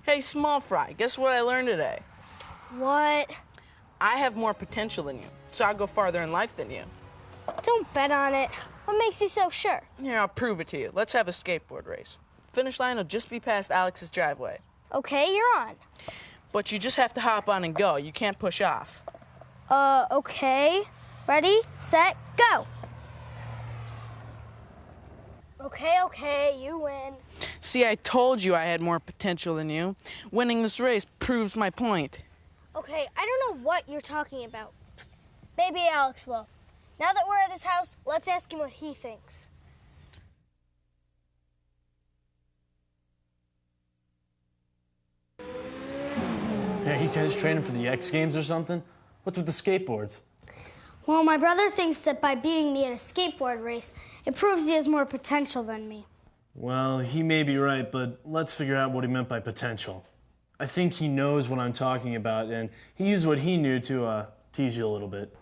Hey, small fry, guess what I learned today? What? I have more potential than you, so I'll go farther in life than you. Don't bet on it. What makes you so sure? Here, I'll prove it to you. Let's have a skateboard race. Finish line will just be past Alex's driveway. Okay, you're on. But you just have to hop on and go. You can't push off. Okay. Ready, set, go. Okay, you win. See, I told you I had more potential than you. Winning this race proves my point. Okay, I don't know what you're talking about. Maybe Alex will. Now that we're at his house, let's ask him what he thinks. Hey, you guys training for the X Games or something? What's with the skateboards? Well, my brother thinks that by beating me at a skateboard race, it proves he has more potential than me. Well, he may be right, but let's figure out what he meant by potential. I think he knows what I'm talking about, and he used what he knew to tease you a little bit.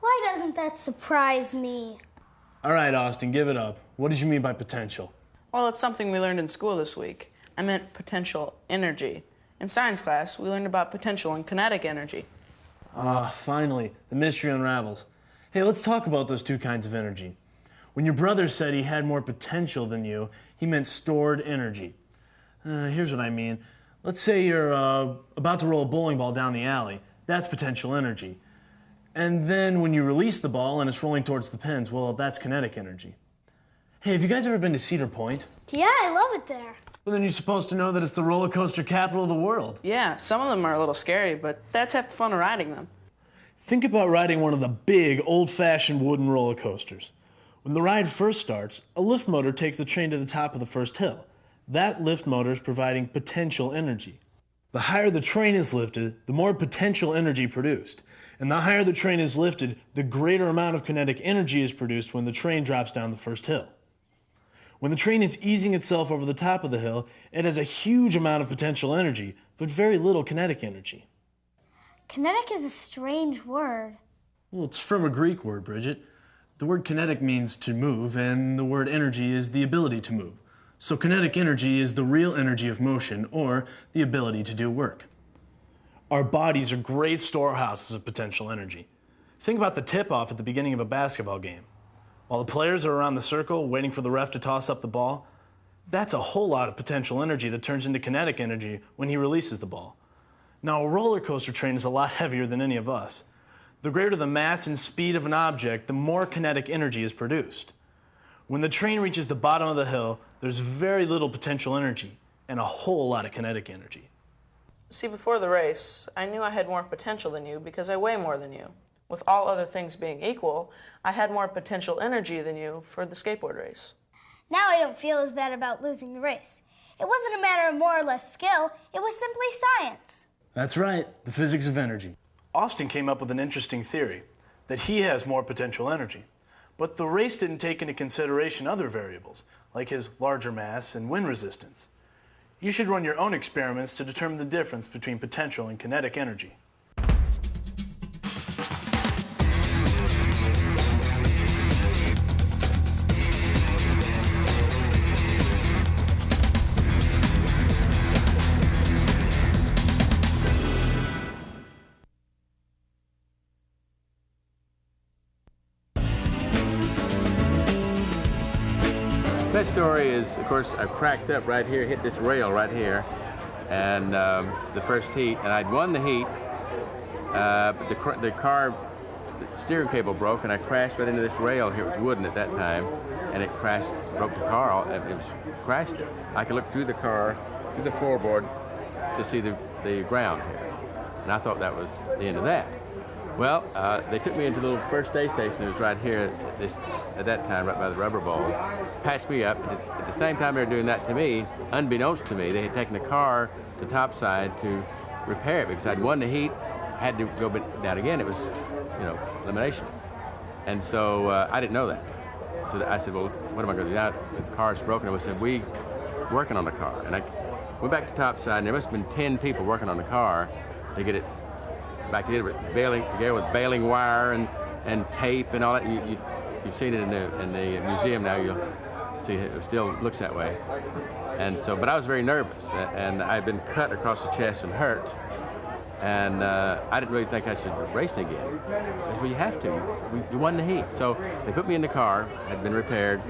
Why doesn't that surprise me? All right, Austin, give it up. What did you mean by potential? Well, it's something we learned in school this week. I meant potential energy. In science class, we learned about potential and kinetic energy. Finally, the mystery unravels. Hey, let's talk about those two kinds of energy. When your brother said he had more potential than you, he meant stored energy. Here's what I mean. Let's say you're about to roll a bowling ball down the alley. That's potential energy. And then when you release the ball and it's rolling towards the pins, well, that's kinetic energy. Hey, have you guys ever been to Cedar Point? Yeah, I love it there. Well, then you're supposed to know that it's the roller coaster capital of the world. Yeah, some of them are a little scary, but that's half the fun of riding them. Think about riding one of the big, old-fashioned wooden roller coasters. When the ride first starts, a lift motor takes the train to the top of the first hill. That lift motor is providing potential energy. The higher the train is lifted, the more potential energy produced. And the higher the train is lifted, the greater amount of kinetic energy is produced when the train drops down the first hill. When the train is easing itself over the top of the hill, it has a huge amount of potential energy, but very little kinetic energy. Kinetic is a strange word. Well, it's from a Greek word, Bridget. The word kinetic means to move, and the word energy is the ability to move. So kinetic energy is the real energy of motion, or the ability to do work. Our bodies are great storehouses of potential energy. Think about the tip-off at the beginning of a basketball game. While the players are around the circle waiting for the ref to toss up the ball, that's a whole lot of potential energy that turns into kinetic energy when he releases the ball. Now, a roller coaster train is a lot heavier than any of us. The greater the mass and speed of an object, the more kinetic energy is produced. When the train reaches the bottom of the hill, there's very little potential energy and a whole lot of kinetic energy. See, before the race, I knew I had more potential than you because I weigh more than you. With all other things being equal, I had more potential energy than you for the skateboard race. Now I don't feel as bad about losing the race. It wasn't a matter of more or less skill, it was simply science. That's right, the physics of energy. Austin came up with an interesting theory, that he has more potential energy. But the race didn't take into consideration other variables, like his larger mass and wind resistance. You should run your own experiments to determine the difference between potential and kinetic energy. That story is, of course, I cracked up right here, hit this rail right here, and the first heat, and I'd won the heat, but the car the steering cable broke, and I crashed right into this rail here. It was wooden at that time, and it crashed, broke the car, it was crashed it. I could look through the car, through the floorboard, to see the ground here, and I thought that was the end of that. Well, they took me into the little first day station. It was right here at that time, right by the rubber bowl. Patched me up. At the same time they were doing that to me, unbeknownst to me, they had taken the car to topside to repair it because I'd won the heat, had to go down again. It was, elimination. And so I didn't know that. So I said, well, what am I going to do now? The car's broken. And we said, we working on the car. And I went back to topside, and there must have been 10 people working on the car to get it back together with baling wire and tape and all that. If you've seen it in the museum now, you'll see it still looks that way. And so, but I was very nervous, and I'd been cut across the chest and hurt. And I didn't really think I should race again. I said, well, you have to. You won the heat. So they put me in the car, had been repaired,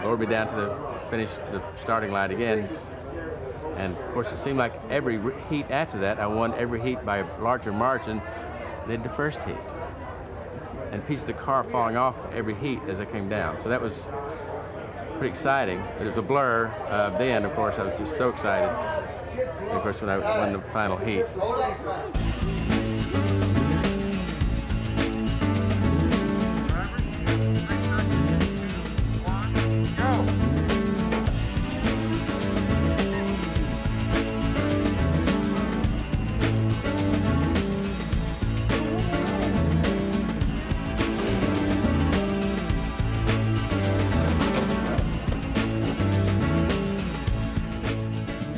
lowered me down to the starting line again. And of course, it seemed like every heat after that, I won every heat by a larger margin than the first heat. And pieces of the car falling off every heat as I came down. So that was pretty exciting. It was a blur. Then, of course, I was just so excited. And of course, when I won the final heat.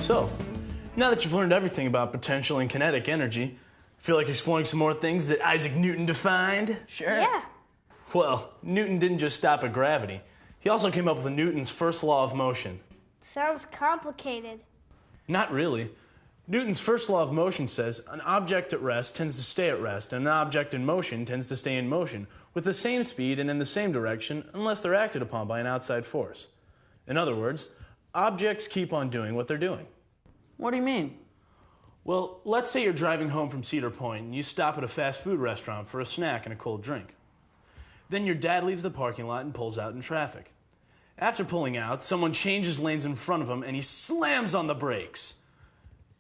So, now that you've learned everything about potential and kinetic energy, feel like exploring some more things that Isaac Newton defined? Sure. Yeah. Well, Newton didn't just stop at gravity. He also came up with Newton's first law of motion. Sounds complicated. Not really. Newton's first law of motion says an object at rest tends to stay at rest, and an object in motion tends to stay in motion with the same speed and in the same direction unless they're acted upon by an outside force. In other words, objects keep on doing what they're doing. What do you mean? Well, let's say you're driving home from Cedar Point and you stop at a fast food restaurant for a snack and a cold drink. Then your dad leaves the parking lot and pulls out in traffic. After pulling out, someone changes lanes in front of him and he slams on the brakes.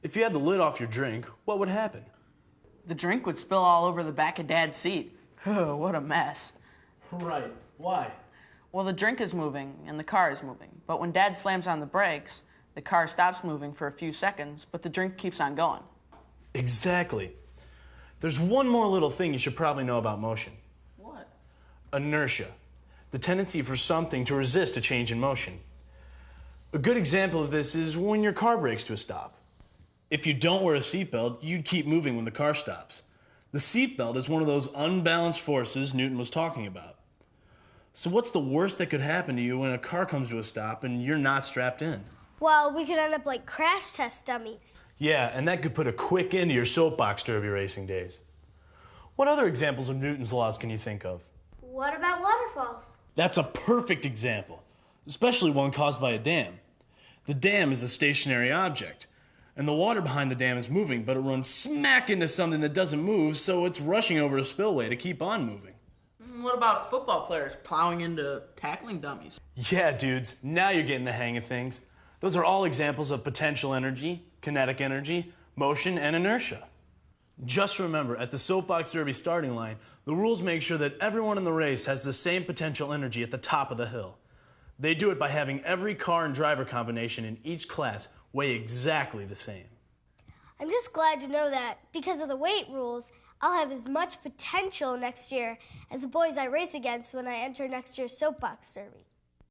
If you had the lid off your drink, what would happen? The drink would spill all over the back of Dad's seat. Oh, what a mess. Right. Why? Well, the drink is moving and the car is moving. But when Dad slams on the brakes, the car stops moving for a few seconds, but the drink keeps on going. Exactly. There's one more little thing you should probably know about motion. What? Inertia. The tendency for something to resist a change in motion. A good example of this is when your car brakes to a stop. If you don't wear a seatbelt, you'd keep moving when the car stops. The seatbelt is one of those unbalanced forces Newton was talking about. So what's the worst that could happen to you when a car comes to a stop and you're not strapped in? Well, we could end up like crash test dummies. Yeah, and that could put a quick end to your soapbox derby racing days. What other examples of Newton's laws can you think of? What about waterfalls? That's a perfect example, especially one caused by a dam. The dam is a stationary object, and the water behind the dam is moving, but it runs smack into something that doesn't move, so it's rushing over a spillway to keep on moving. What about football players plowing into tackling dummies? Yeah, dudes, now you're getting the hang of things. Those are all examples of potential energy, kinetic energy, motion, and inertia. Just remember, at the Soapbox Derby starting line, the rules make sure that everyone in the race has the same potential energy at the top of the hill. They do it by having every car and driver combination in each class weigh exactly the same. I'm just glad to know that because of the weight rules, I'll have as much potential next year as the boys I race against when I enter next year's Soapbox Derby.